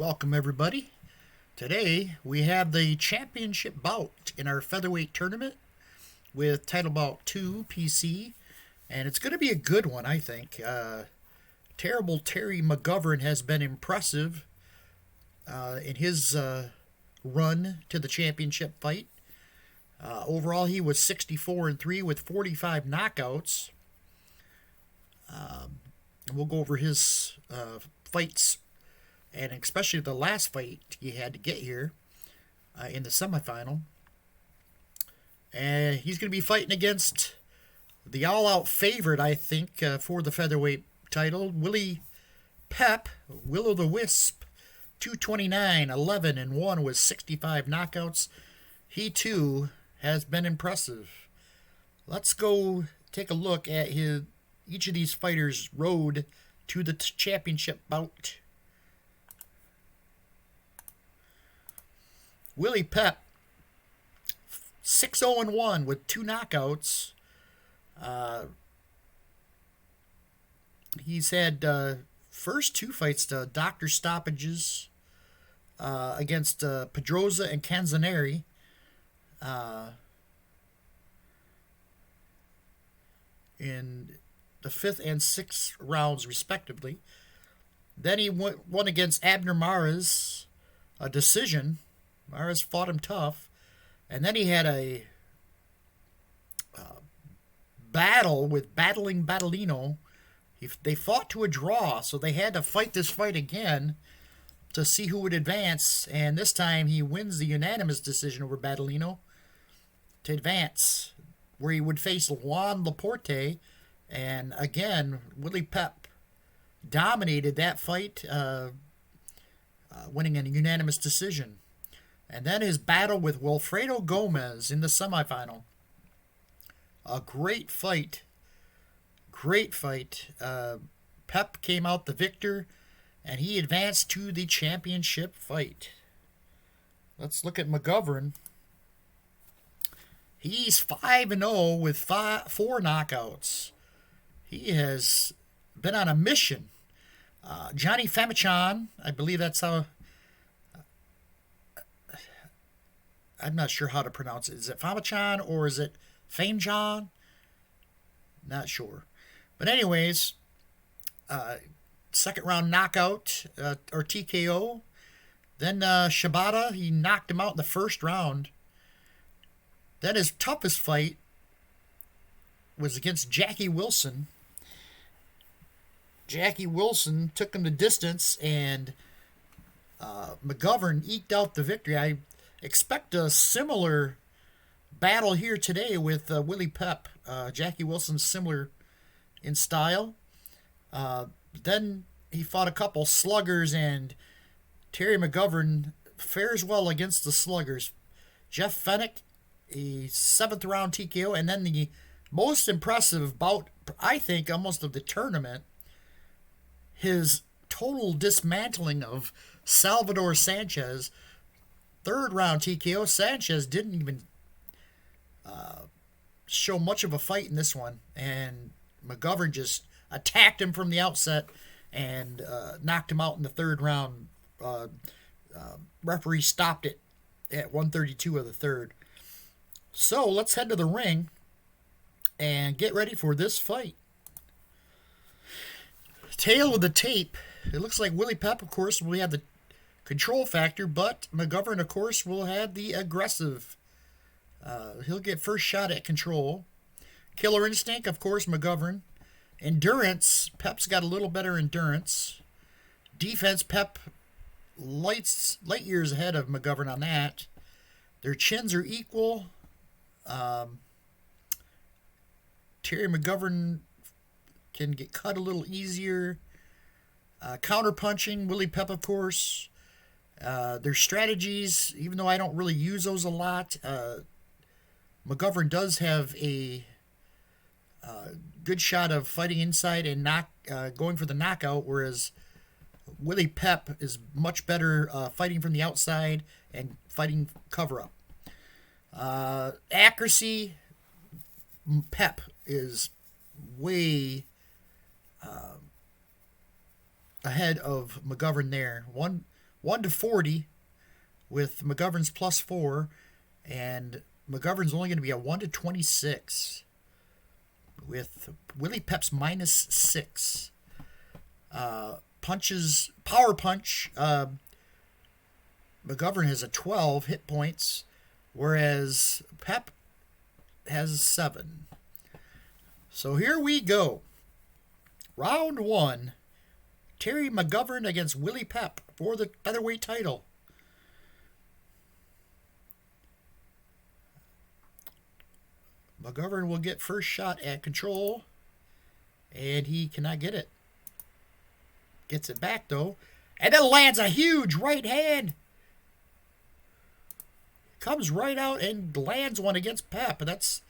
Welcome, everybody. Today we have the championship bout in our featherweight tournament with Title Bout 2 PC, and it's going to be a good one, I think. Terrible Terry McGovern has been impressive in his run to the championship fight. Overall, he was 64-3 with 45 knockouts. We'll go over his fights, and especially the last fight he had to get here in the semifinal. And he's going to be fighting against the all-out favorite, I think, for the featherweight title, Willie Pep, Will-o'-the-Wisp, 229, 11-1 with 65 knockouts. He, too, has been impressive. Let's go take a look at each of these fighters' road to the championship bout. Willie Pep, 6-0-1 with 2 knockouts. He's had first 2 fights to doctor stoppages against Pedroza and Canzaneri. In the 5th and 6th rounds, respectively. Then he won against Abner Mares, a decision. Mares fought him tough. And then he had a battle with Battling Battalino. They fought to a draw, so they had to fight this fight again to see who would advance. And this time he wins the unanimous decision over Battalino to advance, where he would face Juan Laporte. And again, Willie Pep dominated that fight, winning a unanimous decision. And then his battle with Wilfredo Gomez in the semifinal. A great fight. Great fight. Pep came out the victor, and he advanced to the championship fight. Let's look at McGovern. He's 5-0 with 4 knockouts. He has been on a mission. Johnny Famichan, I believe that's how... I'm not sure how to pronounce it. Is it Famichan or is it Famejon? Not sure. But anyways, second round knockout or TKO. Then Shibata, he knocked him out in the first round. Then his toughest fight was against Jackie Wilson. Jackie Wilson took him the distance, and McGovern eked out the victory. I expect a similar battle here today with Willie Pep. Jackie Wilson's similar in style. Then he fought a couple sluggers, and Terry McGovern fares well against the sluggers. Jeff Fennick, a 7th round TKO, and then the most impressive bout, I think, almost of the tournament, his total dismantling of Salvador Sanchez. 3rd round TKO. Sanchez didn't even show much of a fight in this one, and McGovern just attacked him from the outset and knocked him out in the 3rd round. Referee stopped it at 1:32 of the 3rd. So let's head to the ring and get ready for this fight. Tail of the tape. It looks like Willie Pep, of course, will have the control factor, but McGovern, of course, will have the aggressive. He'll get first shot at control. Killer instinct, of course, McGovern. Endurance, Pep's got a little better endurance. Defense, Pep light years ahead of McGovern on that. Their chins are equal. Terry McGovern can get cut a little easier. Counter punching, Willie Pep, of course. Their strategies, even though I don't really use those a lot, McGovern does have a good shot of fighting inside and going for the knockout, whereas Willie Pep is much better fighting from the outside and fighting cover-up. Accuracy, Pep is way ahead of McGovern there. One 1 to 40 with McGovern's +4, and McGovern's only going to be a 1 to 26 with Willie Pep's -6. Punches, power punch. McGovern has a 12 hit points, whereas Pep has 7. So here we go. Round 1. Terry McGovern against Willie Pep for the featherweight title. McGovern will get first shot at control, and he cannot get it. Gets it back, though, and then lands a huge right hand. Comes right out and lands one against Pep, and that's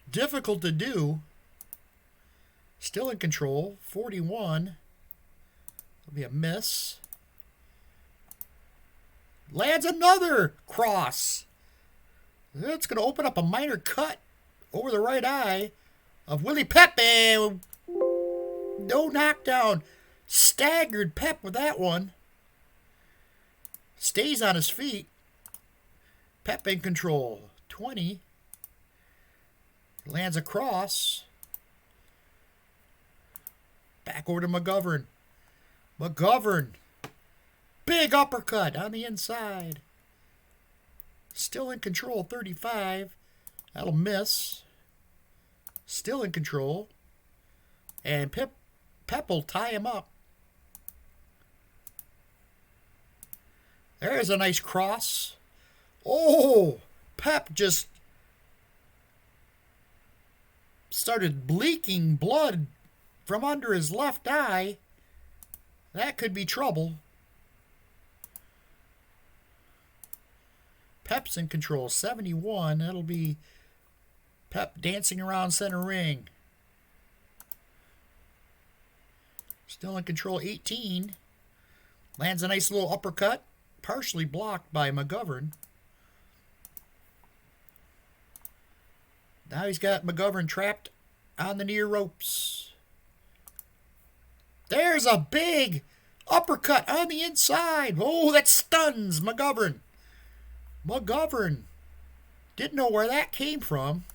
difficult to do. Still in control, 41. That'll be a miss. Lands another cross. That's going to open up a minor cut over the right eye of Willie Pep. No knockdown. Staggered Pep with that one. Stays on his feet. Pep in control. 20. Lands a cross. Back over to McGovern. McGovern. Big uppercut on the inside. Still in control. 35. That'll miss. Still in control. And Pep will tie him up. There's a nice cross. Oh, Pep just started leaking blood from under his left eye. That could be trouble. Pep's in control. 71. That'll be Pep dancing around center ring. Still in control. 18. Lands a nice little uppercut. Partially blocked by McGovern. Now he's got McGovern trapped on the near ropes. There's a big uppercut on the inside. Oh, that stuns McGovern. McGovern didn't know where that came from.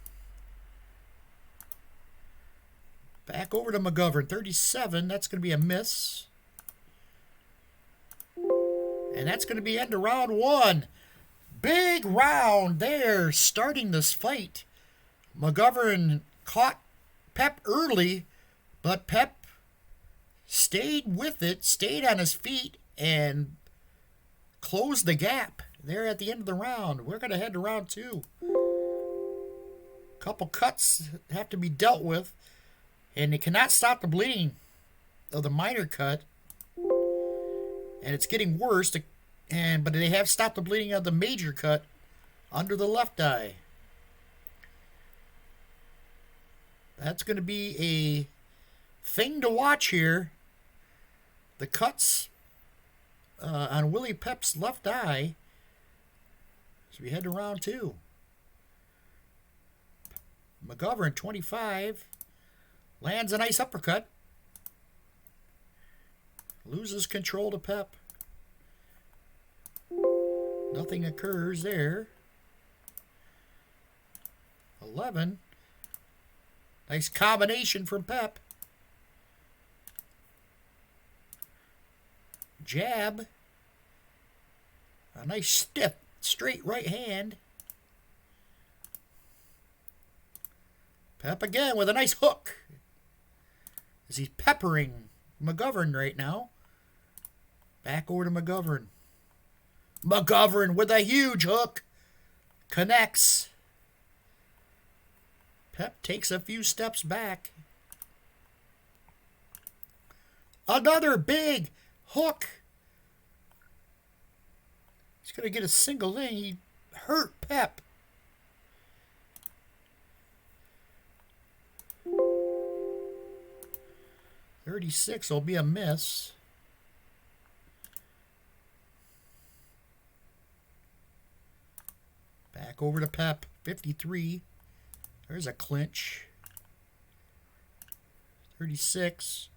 Back over to McGovern. 37. That's going to be a miss. And that's going to be end of round 1. Big round there starting this fight. McGovern caught Pep early, but Pep stayed with it, stayed on his feet, and closed the gap there at the end of the round. We're going to head to round 2. Couple cuts have to be dealt with, and they cannot stop the bleeding of the minor cut. And it's getting worse, but they have stopped the bleeding of the major cut under the left eye. That's going to be a thing to watch here. The cuts on Willie Pep's left eye. So we head to round 2. McGovern, 25. Lands a nice uppercut. Loses control to Pep. Nothing occurs there. 11. Nice combination from Pep. Jab. A nice stiff, straight right hand. Pep again with a nice hook. As he's peppering McGovern right now. Back over to McGovern. McGovern with a huge hook. Connects. Pep takes a few steps back. Another big hook. He's going to get a single thing. He hurt Pep. .36 will be a miss. Back over to Pep. 53. There's a clinch. 36.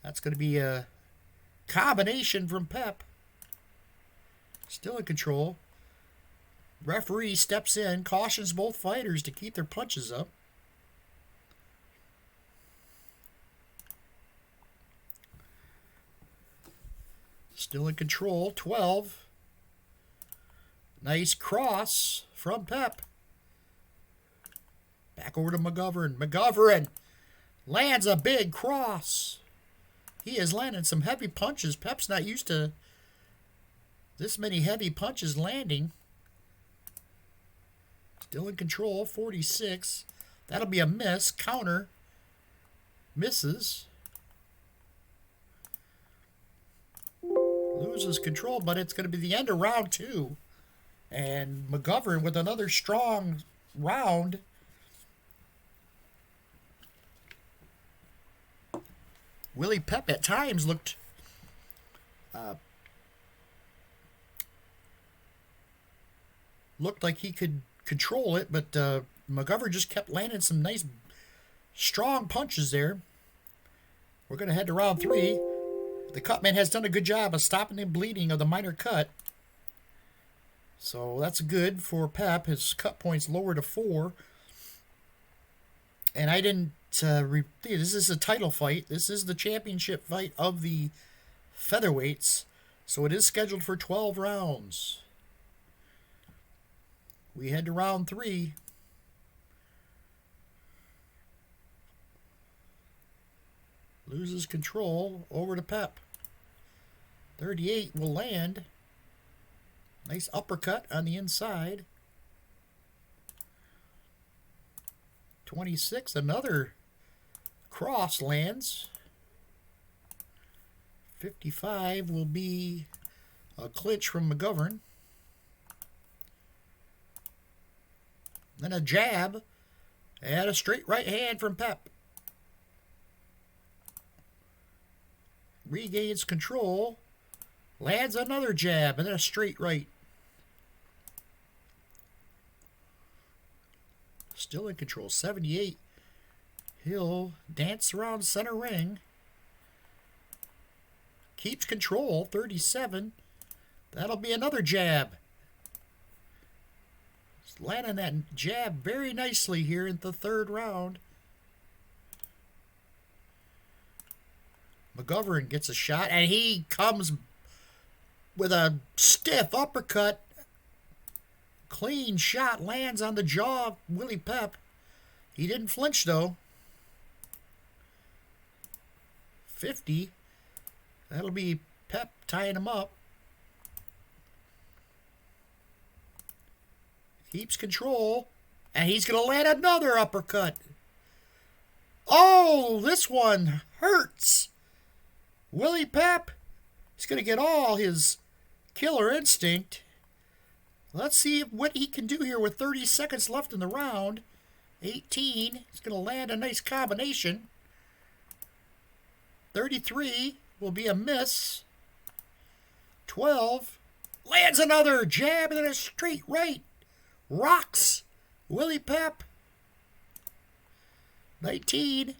That's going to be a combination from Pep. Still in control. Referee steps in, cautions both fighters to keep their punches up. Still in control. 12. Nice cross from Pep. Back over to McGovern. McGovern lands a big cross. He is landing some heavy punches. Pep's not used to this many heavy punches landing. Still in control. 46. That'll be a miss. Counter. Misses. Loses control, but it's going to be the end of round 2. And McGovern with another strong round. Willie Pep at times looked like he could control it, but McGovern just kept landing some nice strong punches there. We're going to head to round 3. The cutman has done a good job of stopping the bleeding of the minor cut. So that's good for Pep. His cut points lower to 4. And I didn't this is a title fight. This is the championship fight of the featherweights. So it is scheduled for 12 rounds. We head to round 3. Loses control. Over to Pep. 38 will land. Nice uppercut on the inside. 26, another cross lands. 55 will be a clinch from McGovern. Then a jab and a straight right hand from Pep. Regains control. Lands another jab and then a straight right. Still in control. 78. He'll dance around center ring. Keeps control. 37. That'll be another jab. Just landing that jab very nicely here in the 3rd round. McGovern gets a shot, and he comes with a stiff uppercut. Clean shot lands on the jaw of Willie Pep. He didn't flinch, though. 50. That'll be Pep tying him up. Keeps control. And he's going to land another uppercut. Oh, this one hurts. Willie Pep is going to get all his killer instinct. Let's see what he can do here with 30 seconds left in the round. 18. He's going to land a nice combination. 33 will be a miss. 12. Lands another jab and then a straight right. Rocks Willie Pep. 19.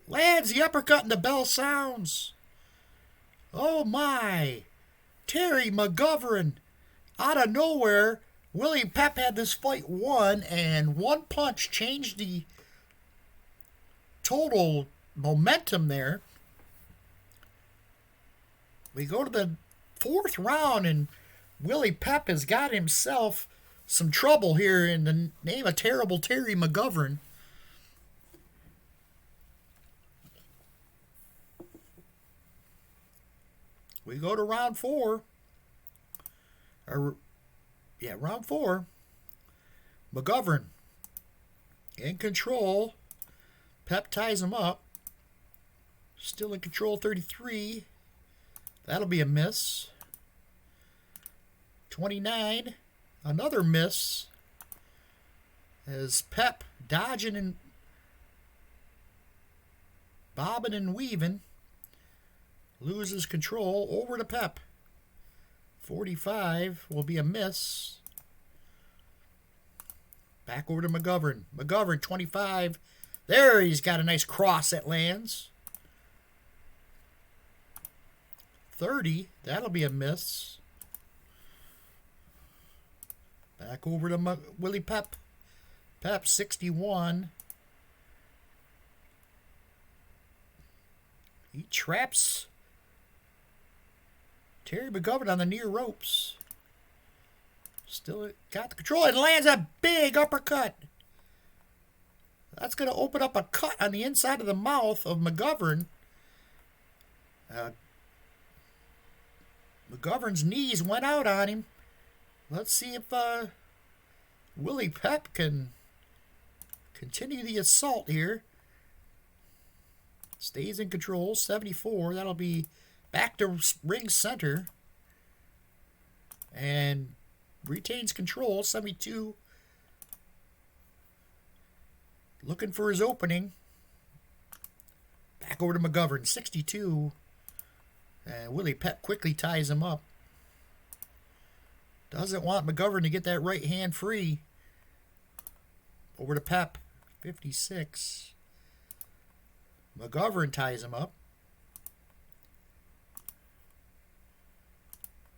Lands the uppercut and the bell sounds. Oh my. Terry McGovern. Out of nowhere, Willie Pep had this fight won, and one punch changed the total momentum there. We go to the 4th round, and Willie Pep has got himself some trouble here in the name of terrible Terry McGovern. We go to round 4. Round 4. McGovern in control. Pep ties him up. Still in control, 33. That'll be a miss. 29. Another miss. As Pep dodging and bobbing and weaving. Loses control. Over to Pep. 45 will be a miss. Back over to McGovern. McGovern, 25. There, he's got a nice cross that lands. 30. That'll be a miss. Back over to Willie Pep. Pep, 61. He traps Terry McGovern on the near ropes. Still got the control and lands a big uppercut. That's going to open up a cut on the inside of the mouth of McGovern. McGovern's knees went out on him. Let's see if Willie Pep can continue the assault here. Stays in control, 74. That'll be back to ring center. And retains control, 72. Looking for his opening. Back over to McGovern, 62. And Willie Pep quickly ties him up. Doesn't want McGovern to get that right hand free. Over to Pep, 56. McGovern ties him up.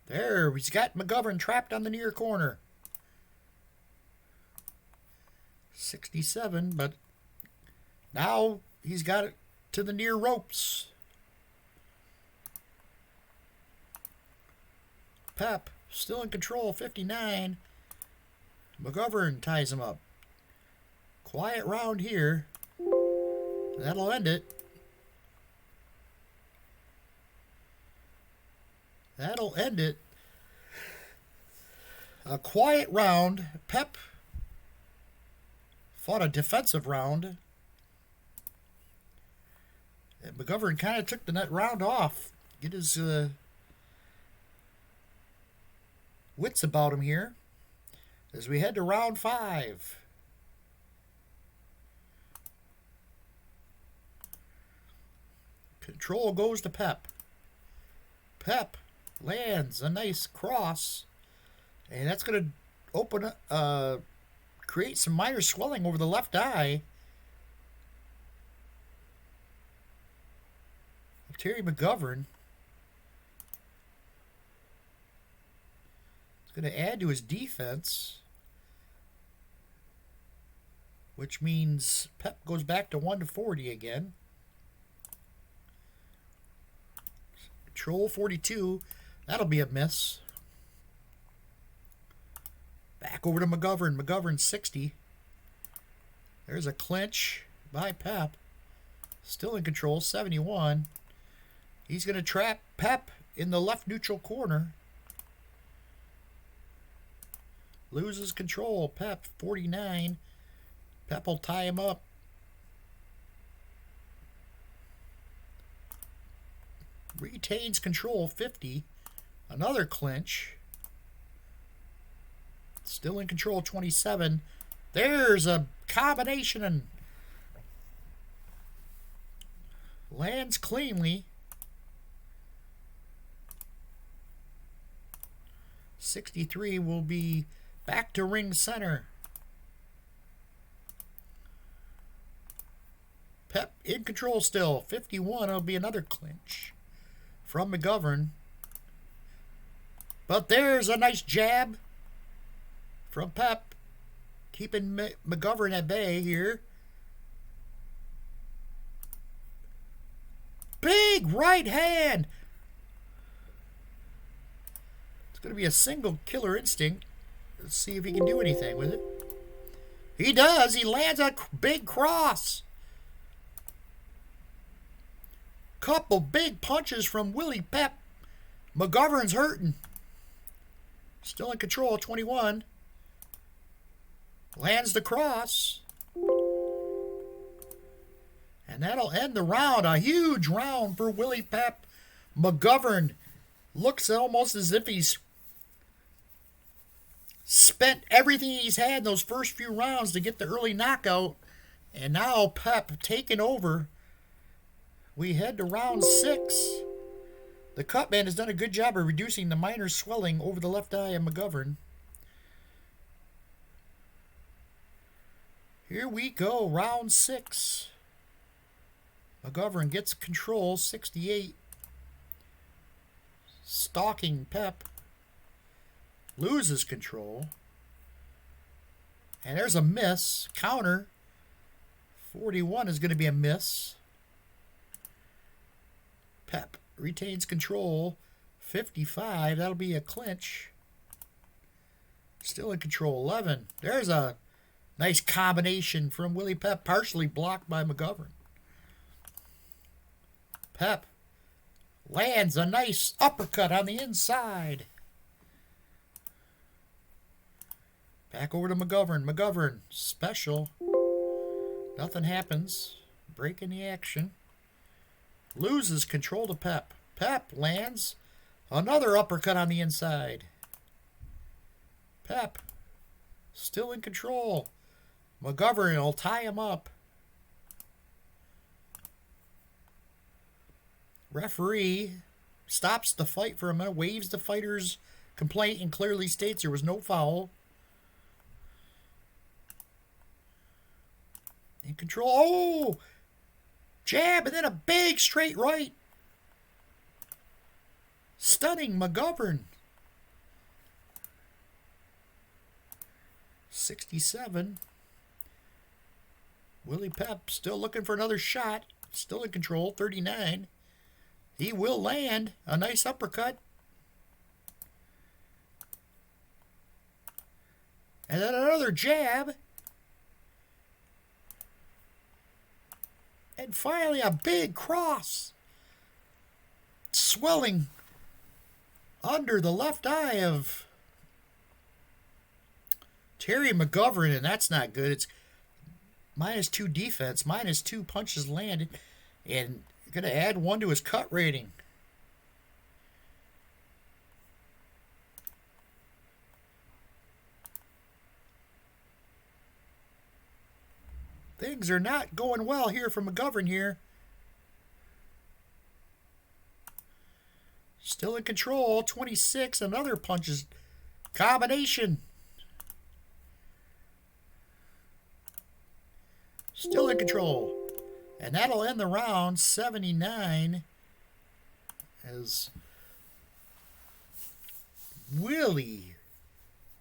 There, he's got McGovern trapped on the near corner. 67, but now he's got it to the near ropes. Pep still in control, 59. McGovern ties him up. Quiet round here. That'll end it. That'll end it. A quiet round. Pep fought a defensive round. And McGovern kind of took the net round off. Get his wits about him here. As we head to round 5. Control goes to Pep. Pep lands a nice cross. And that's going to open up, create some minor swelling over the left eye of Terry McGovern. It's going to add to his defense, which means Pep goes back to 1-40 again. Control 42. That'll be a miss. Back over to McGovern. McGovern 60. There's a clinch by Pep. Still in control, 71. He's going to trap Pep in the left neutral corner. Loses control. Pep, 49. Pep will tie him up. Retains control, 50. Another clinch. Still in control, 27. There's a combination and lands cleanly. 63 will be back to ring center. Pep in control still. 51 will be another clinch from McGovern. But there's a nice jab from Pep, keeping McGovern at bay here. Big right hand. It's going to be a single Killer Instinct. Let's see if he can do anything with it. He does. He lands a big cross. Couple big punches from Willie Pep. McGovern's hurting. Still in control, 21. Lands the cross. And that'll end the round. A huge round for Willie Pep. McGovern looks almost as if he's spent everything he's had in those first few rounds to get the early knockout. And now Pep taking over. We head to round 6. The cutman has done a good job of reducing the minor swelling over the left eye of McGovern. Here we go, round 6. McGovern gets control, 68. Stalking Pep. Loses control. And there's a miss. Counter. 41 is going to be a miss. Pep retains control. 55. That'll be a clinch. Still in control. 11. There's a nice combination from Willie Pep. Partially blocked by McGovern. Pep lands a nice uppercut on the inside. Back over to McGovern. McGovern, special. Nothing happens. Breaking the action. Loses control to Pep. Pep lands another uppercut on the inside. Pep still in control. McGovern will tie him up. Referee stops the fight for a minute, waives the fighter's complaint, and clearly states there was no foul. In control. Oh! Jab and then a big straight right. Stunning McGovern. 67. Willie Pep still looking for another shot. Still in control. 39. He will land a nice uppercut. And then another jab. And finally a big cross. Swelling under the left eye of Terry McGovern, and that's not good. It's -2 defense, -2 punches landed, and going to add 1 to his cut rating. Things are not going well here for McGovern here. Still in control. 26. Another punches combination. Still in control. And that'll end the round. 79. As Willie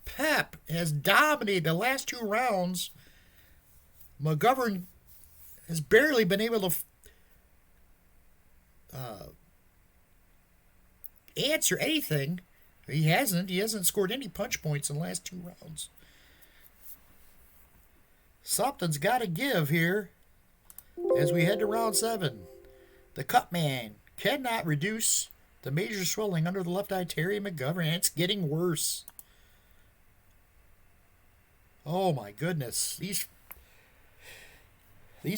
Pep has dominated the last 2 rounds. McGovern has barely been able to answer anything. He hasn't scored any punch points in the last 2 rounds. Something's got to give here as we head to round 7. The cut man cannot reduce the major swelling under the left eye. Terry McGovern, and it's getting worse. Oh my goodness. These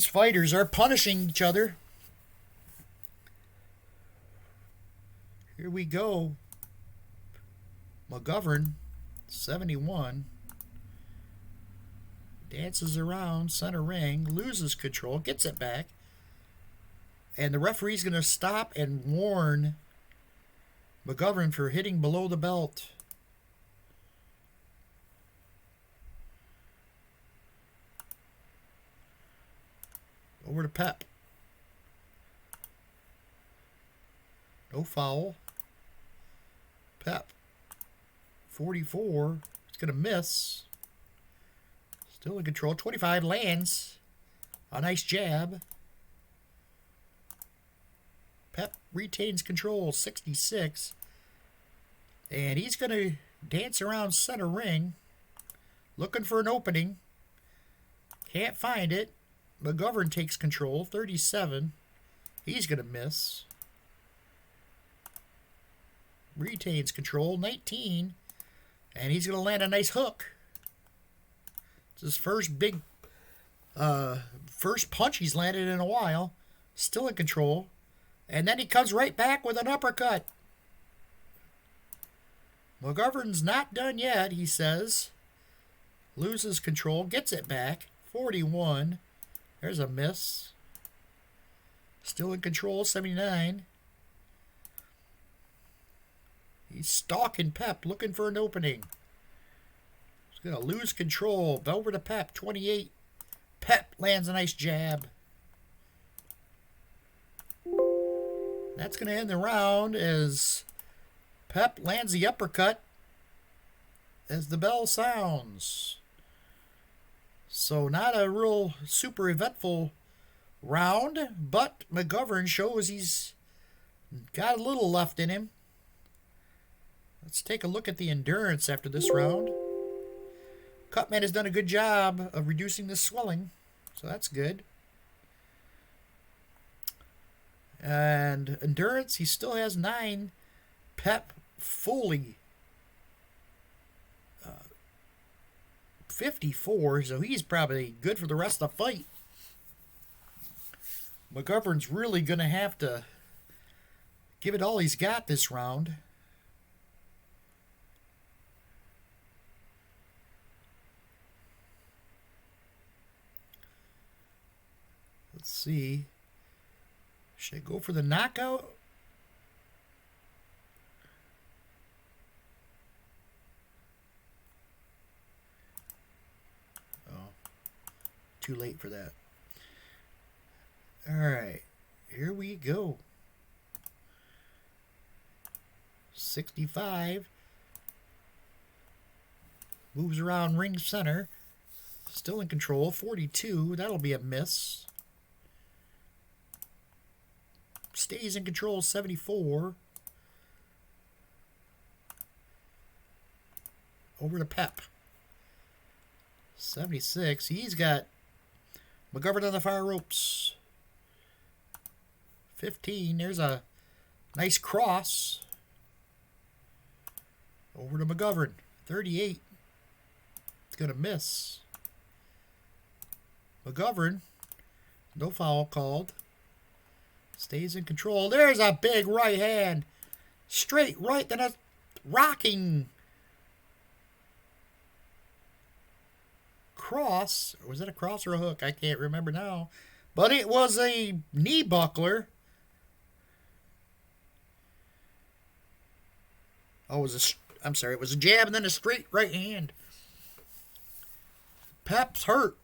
fighters are punishing each other. Here we go. McGovern, 71. Dances around center ring, loses control, gets it back. And the referee's going to stop and warn McGovern for hitting below the belt. Over to Pep. No foul. Pep. 44. It's going to miss. Still in control. 25 lands. A nice jab. Pep retains control. 66. And he's going to dance around center ring. Looking for an opening. Can't find it. McGovern takes control. 37. He's going to miss. Retains control. 19. And he's going to land a nice hook. It's his first big, first punch he's landed in a while. Still in control. And then he comes right back with an uppercut. McGovern's not done yet, he says. Loses control. Gets it back. 41. There's a miss. Still in control. 79. He's stalking Pep, looking for an opening. He's going to lose control. Over to Pep, 28. Pep lands a nice jab. That's going to end the round as Pep lands the uppercut as the bell sounds. So not a real super eventful round, but McGovern shows he's got a little left in him. Let's take a look at the endurance after this round. Cutman has done a good job of reducing the swelling, so that's good. And endurance, he still has 9. Pep fully 54, so he's probably good for the rest of the fight. McGovern's really going to have to give it all he's got this round. Let's see. Should I go for the knockout? Oh, too late for that. All right, here we go. 65. Moves around ring center. Still in control. 42. That'll be a miss. Stays in control. 74. Over to Pep. 76. He's got McGovern on the far ropes. 15. There's a nice cross. Over to McGovern. 38. It's going to miss. McGovern. No foul called. Stays in control. There's a big right hand. Straight right. Then a rocking cross. Was it a cross or a hook? I can't remember now. But it was a knee buckler. Oh, it was a jab and then a straight right hand. Pep's hurt.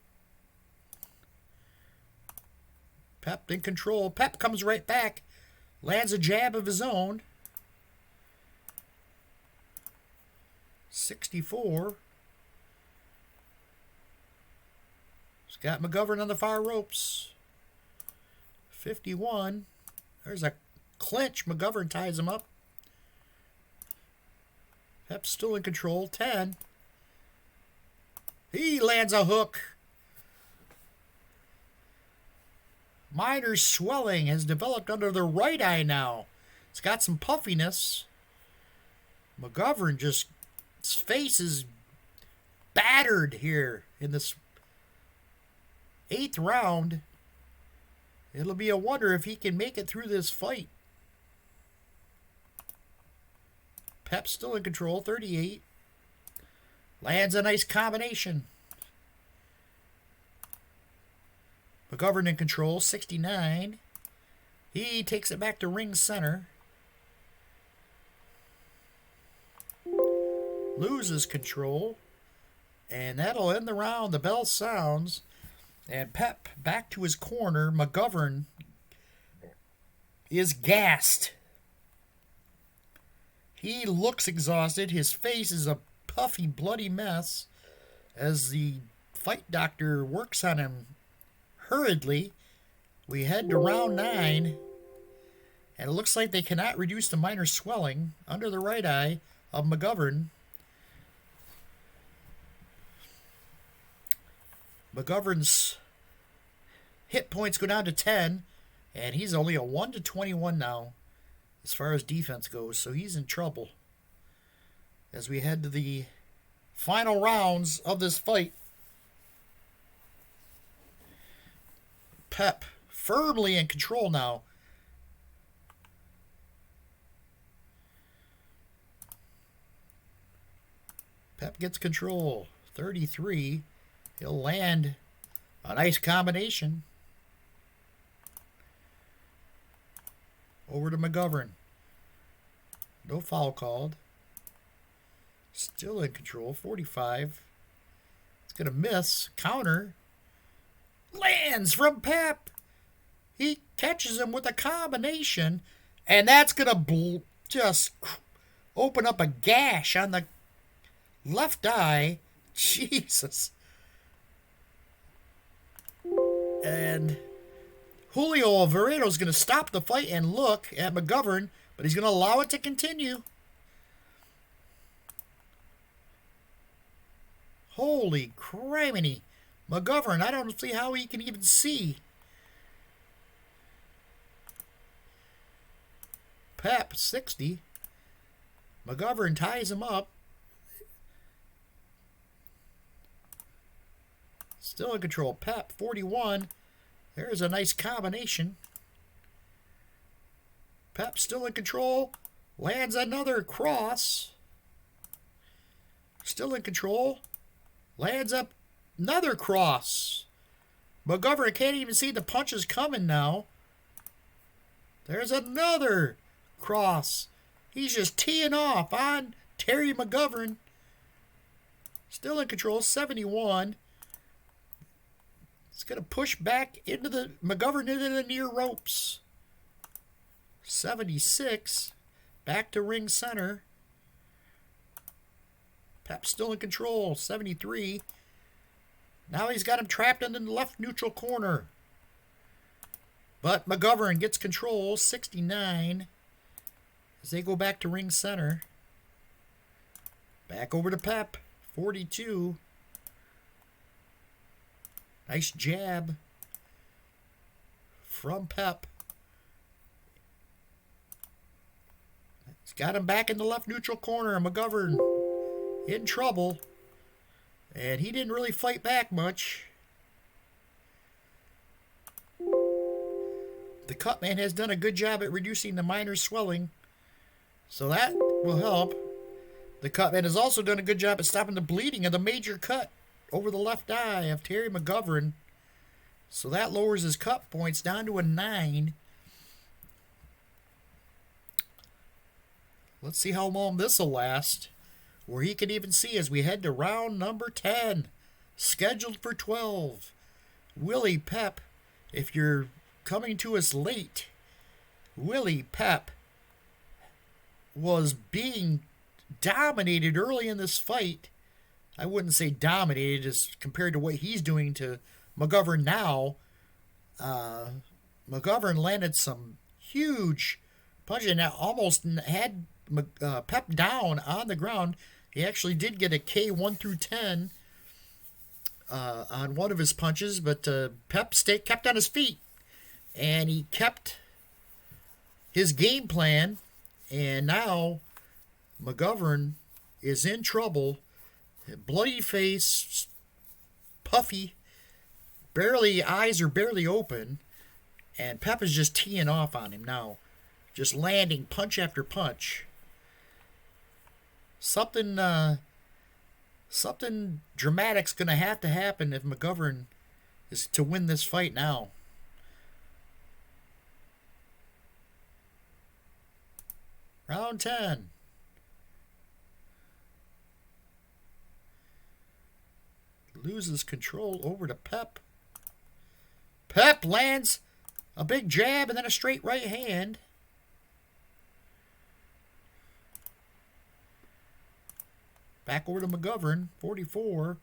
Pep in control. Pep comes right back. Lands a jab of his own. 64. He's got McGovern on the far ropes. 51. There's a clinch. McGovern ties him up. Pep's still in control. 10. He lands a hook. Minor swelling has developed under the right eye now. It's got some puffiness. McGovern his face is battered here in this 8th round. It'll be a wonder if he can make it through this fight. Pep's still in control, 38. Lands a nice combination. McGovern in control, 69. He takes it back to ring center. Loses control. And that'll end the round. The bell sounds. And Pep back to his corner. McGovern is gassed. He looks exhausted. His face is a puffy, bloody mess as the fight doctor works on him hurriedly. We head to round 9, and it looks like they cannot reduce the minor swelling under the right eye of McGovern. McGovern's hit points go down to 10, and he's only a 1-21 now as far as defense goes, so he's in trouble as we head to the final rounds of this fight. Pep firmly in control now. Pep gets control. 33. He'll land a nice combination. Over to McGovern. No foul called. Still in control. 45. It's going to miss. Counter. Lands from Pep. He catches him with a combination. And that's going to just open up a gash on the left eye. Jesus. And Julio Alvaredo's going to stop the fight and look at McGovern, but he's going to allow it to continue. Holy criminy. McGovern, I don't see how he can even see. Pep, 60. McGovern ties him up. Still in control. Pep, 41. There's a nice combination. Pep still in control. Lands another cross. Still in control. Lands up another cross. McGovern can't even see the punches coming now. There's another cross. He's just teeing off on Terry McGovern. Still in control, 71. It's going to push back into the McGovern into the near ropes. 76. Back to ring center. Pep still in control, 73. Now he's got him trapped in the left neutral corner. But McGovern gets control, 69. As they go back to ring center. Back over to Pep, 42. Nice jab from Pep. He's got him back in the left neutral corner. McGovern in trouble. And he didn't really fight back much. The cut man has done a good job at reducing the minor swelling, so that will help. The cut man has also done a good job at stopping the bleeding of the major cut over the left eye of Terry McGovern, so that lowers his cut points down to a 9. Let's see how long this will last, where he can even see as we head to round number 10, scheduled for 12. Willie Pep, if you're coming to us late, Willie Pep was being dominated early in this fight. I wouldn't say dominated as compared to what he's doing to McGovern now. McGovern landed some huge punches and almost had Pep down on the ground. He actually did get a K1 through 10 on one of his punches, but Pep kept on his feet, and he kept his game plan, and now McGovern is in trouble. Bloody face, puffy, eyes are barely open, and Pep is just teeing off on him now, just landing punch after punch. Something dramatic's going to have to happen if McGovern is to win this fight now. Round 10. Loses control over to Pep. Pep lands a big jab and then a straight right hand. Back over to McGovern, 44.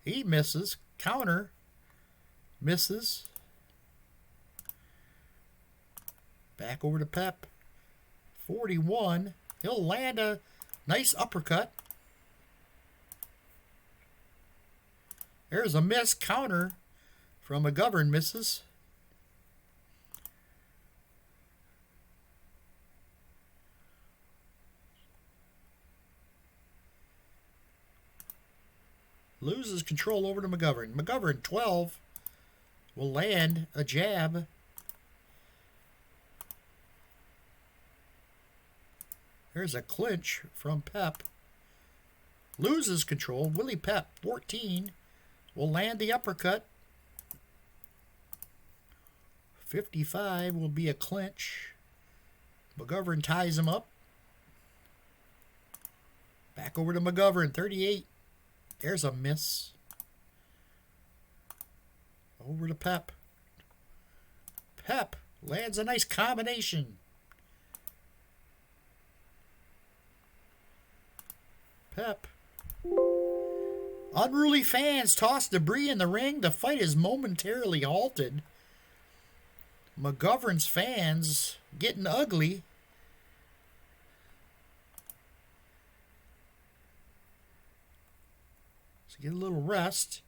He misses. Counter. Misses. Back over to Pep. 41. He'll land a nice uppercut. There's a miss. Counter from McGovern. Misses. Loses control over to McGovern. McGovern, 12, will land a jab. There's a clinch from Pep. Loses control. Willie Pep, 14, will land the uppercut. 55 will be a clinch. McGovern ties him up. Back over to McGovern, 38. There's a miss. Over to Pep. Pep lands a nice combination. Pep. Unruly fans toss debris in the ring. The fight is momentarily halted. McGovern's fans getting ugly. So get a little rest.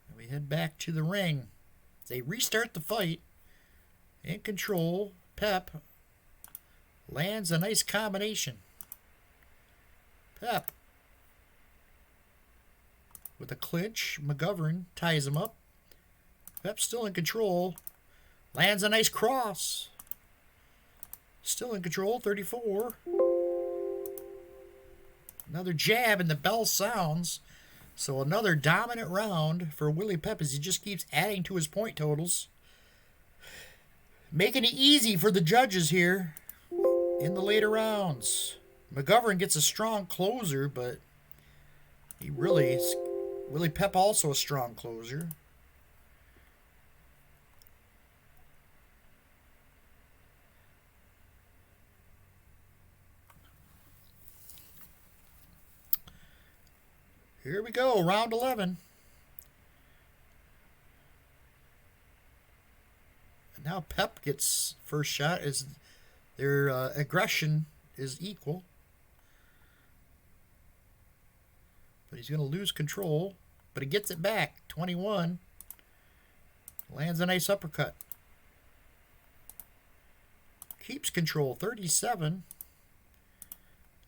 And we head back to the ring. They restart the fight. In control. Pep lands a nice combination. Pep with a clinch. McGovern ties him up. Pep still in control. Lands a nice cross. Still in control. 34. Another jab and the bell sounds. So another dominant round for Willie Pep as he just keeps adding to his point totals. Making it easy for the judges here in the later rounds. McGovern gets a strong closer, but he really is. Willie Pep also a strong closer. Here we go, round 11. And now Pep gets first shot as their aggression is equal. But he's going to lose control. But he gets it back. 21. Lands a nice uppercut. Keeps control. 37.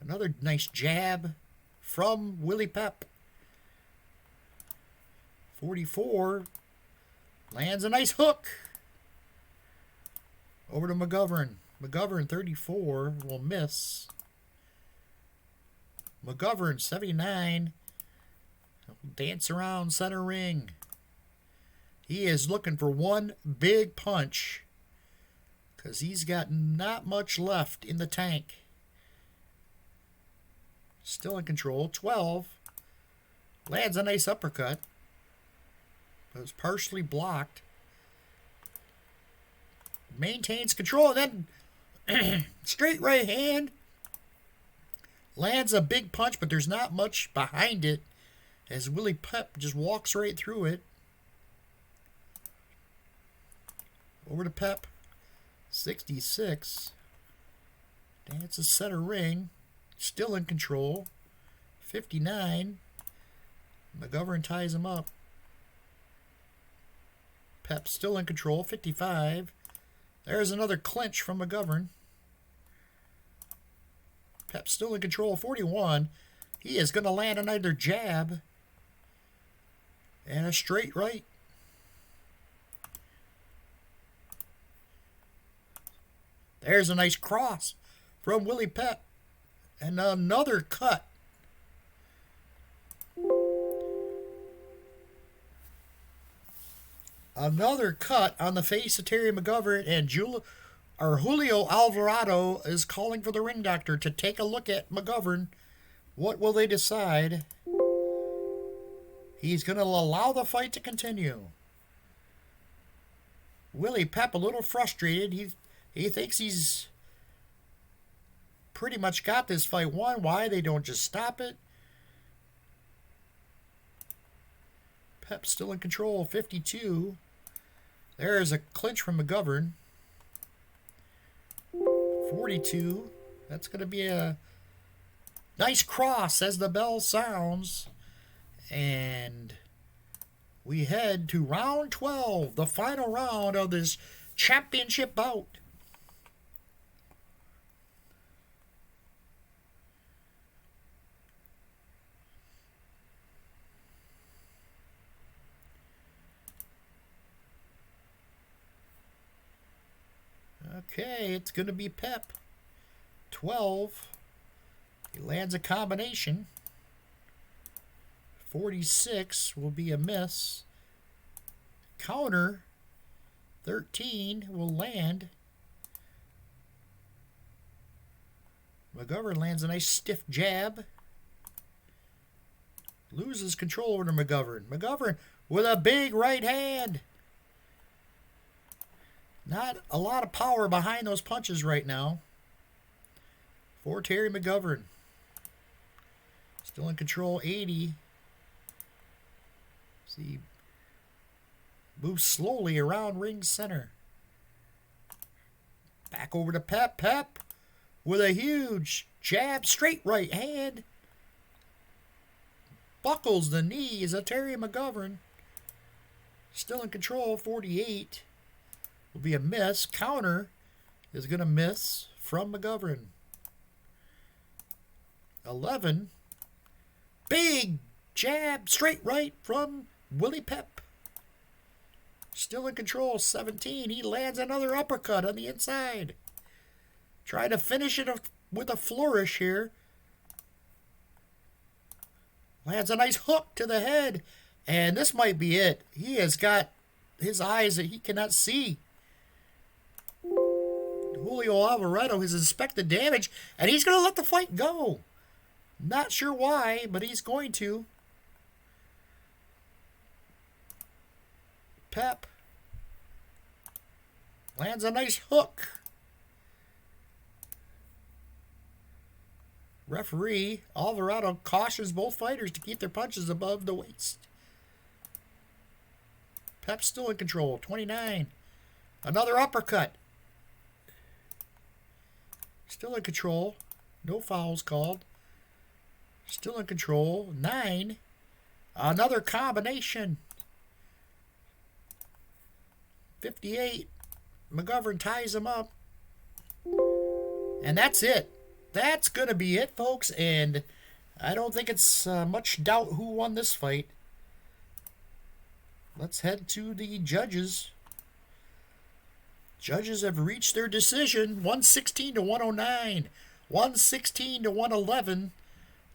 Another nice jab from Willie Pep. 44. Lands a nice hook. Over to McGovern. McGovern, 34, will miss. McGovern, 79. Dance around center ring. He is looking for one big punch because he's got not much left in the tank. Still in control. 12. Lands a nice uppercut. But it's partially blocked. Maintains control. And then straight right hand. Lands a big punch, but there's not much behind it. As Willie Pep just walks right through it. Over to Pep. 66. Dances center ring. Still in control. 59. McGovern ties him up. Pep still in control. 55. There's another clinch from McGovern. Pep still in control. 41. He is going to land another jab. And a straight right. There's a nice cross from Willie Pep. And another cut. Another cut on the face of Terry McGovern. And Julio Alvarado is calling for the ring doctor to take a look at McGovern. What will they decide? He's going to allow the fight to continue. Willie Pep a little frustrated. He thinks he's pretty much got this fight won. Why they don't just stop it? Pep still in control. 52. There's a clinch from McGovern. 42. That's going to be a nice cross as the bell sounds. And we head to round 12, the final round of this championship bout. Okay, it's going to be Pep. 12. He lands a combination. 46 will be a miss. Counter. 13 will land. McGovern lands a nice stiff jab. Loses control over to McGovern. McGovern with a big right hand. Not a lot of power behind those punches right now for Terry McGovern. Still in control, 80. See, moves slowly around ring center. Back over to Pep. Pep with a huge jab, straight right hand. Buckles the knees of Terry McGovern. Still in control, 48. Will be a miss. Counter is going to miss from McGovern. 11. Big jab, straight right from Willie Pep. Still in control, 17. He lands another uppercut on the inside. Trying to finish it with a flourish here. Lands a nice hook to the head. And this might be it. He has got his eyes that he cannot see. Julio Alvarado has inspected damage, and he's going to let the fight go. Not sure why, but he's going to. Pep lands a nice hook. Referee Alvarado cautions both fighters to keep their punches above the waist. Pep's still in control, 29. Another uppercut. Still in control. No fouls called. Still in control, 9. Another combination. 58. McGovern ties him up. And that's it. That's going to be it, folks. And I don't think it's much doubt who won this fight. Let's head to the judges. Judges have reached their decision. 116 to 109. 116 to 111.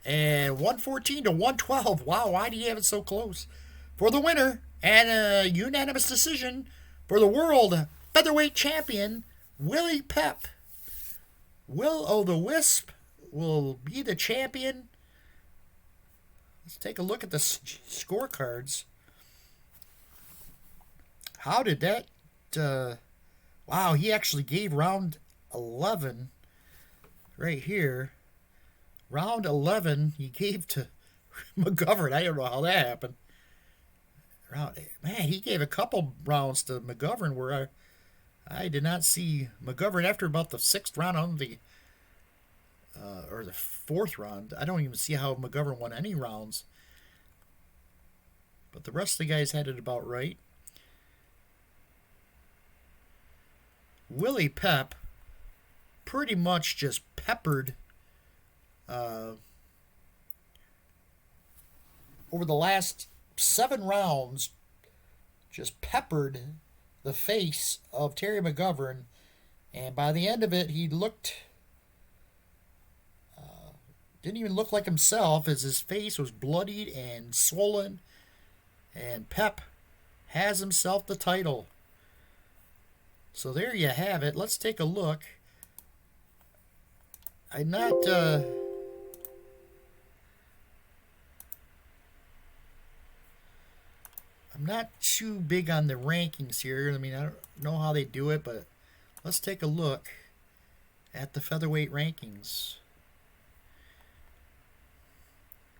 And 114 to 112. Wow, why do you have it so close? For the winner, and a unanimous decision for the world featherweight champion, Willie Pep. Will-O-The-Wisp will be the champion. Let's take a look at the scorecards. How did that... wow, he actually gave round 11 right here. Round 11 he gave to McGovern. I don't know how that happened. Man, he gave a couple rounds to McGovern where I did not see McGovern after about the 6th round on the or the 4th round. I don't even see how McGovern won any rounds. But the rest of the guys had it about right. Willie Pep pretty much just peppered over the last 7 rounds, just peppered the face of Terry McGovern, and by the end of it, he looked didn't even look like himself, as his face was bloodied and swollen, and Pep has himself the title. So there you have it. Let's take a look. I'm not too big on the rankings here. I mean, I don't know how they do it, but let's take a look at the featherweight rankings.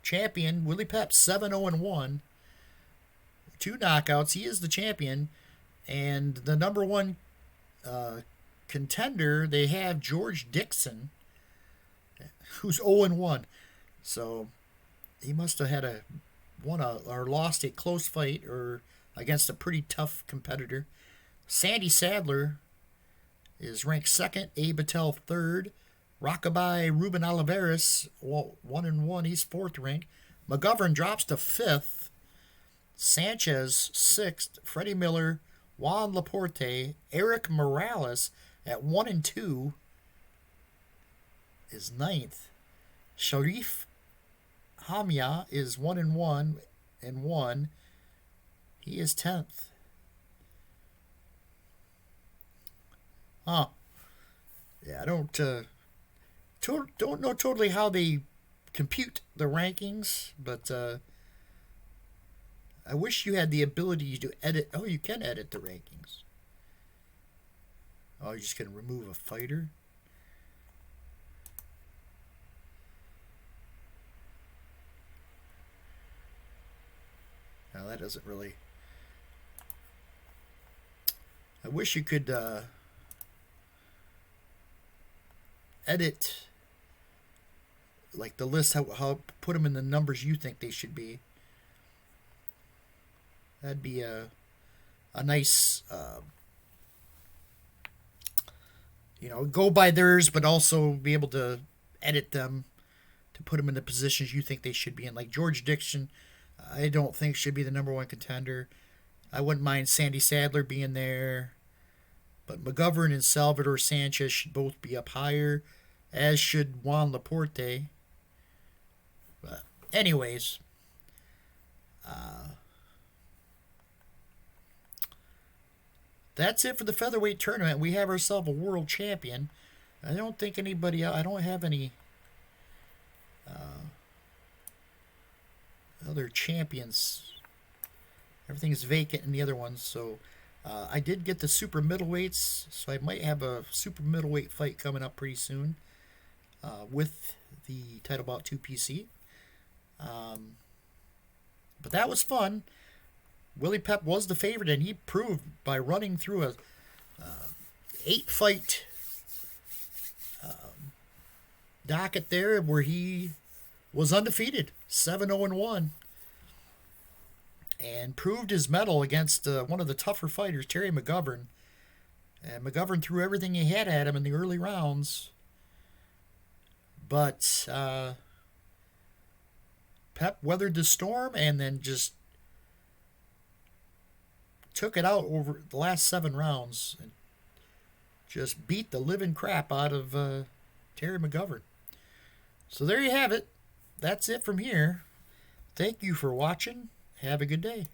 Champion, Willie Pep, 7-0-1. 2 knockouts. He is the champion. And the number 1 contender, they have George Dixon, who's 0-1. So he must have had won or lost a close fight or against a pretty tough competitor. Sandy Sadler is ranked 2nd. Abe Patel 3rd. Rockabye Ruben Olivares 1-1. He's 4th ranked. McGovern drops to 5th. Sanchez 6th. Freddie Miller, Juan Laporte, Eric Morales at 1-2 is 9th. Sharif Hamia is 1-1 and 1. He is 10th. Huh. Yeah, I don't know totally how they compute the rankings, but I wish you had the ability to edit. Oh, you can edit the rankings. Oh, you're just going to remove a fighter? Now that doesn't really... I wish you could edit like the list, how put them in the numbers you think they should be. That'd be a nice go by theirs, but also be able to edit them to put them in the positions you think they should be in. Like George Dixon, I don't think should be the number one contender. I wouldn't mind Sandy Sadler being there, but McGovern and Salvador Sanchez should both be up higher, as should Juan Laporte. But anyways, that's it for the featherweight tournament. We have ourselves a world champion. I don't think anybody else, I don't have any other champions. Everything is vacant in the other ones. So I did get the super middleweights, so I might have a super middleweight fight coming up pretty soon with the Title Bout 2 PC. But that was fun. Willie Pep was the favorite, and he proved by running through a 8-fight docket there where he was undefeated, 7-0-1, and proved his mettle against one of the tougher fighters, Terry McGovern. And McGovern threw everything he had at him in the early rounds, but Pep weathered the storm and then just took it out over the last 7 rounds and just beat the living crap out of Terry McGovern. So there you have it. That's it from here. Thank you for watching. Have a good day.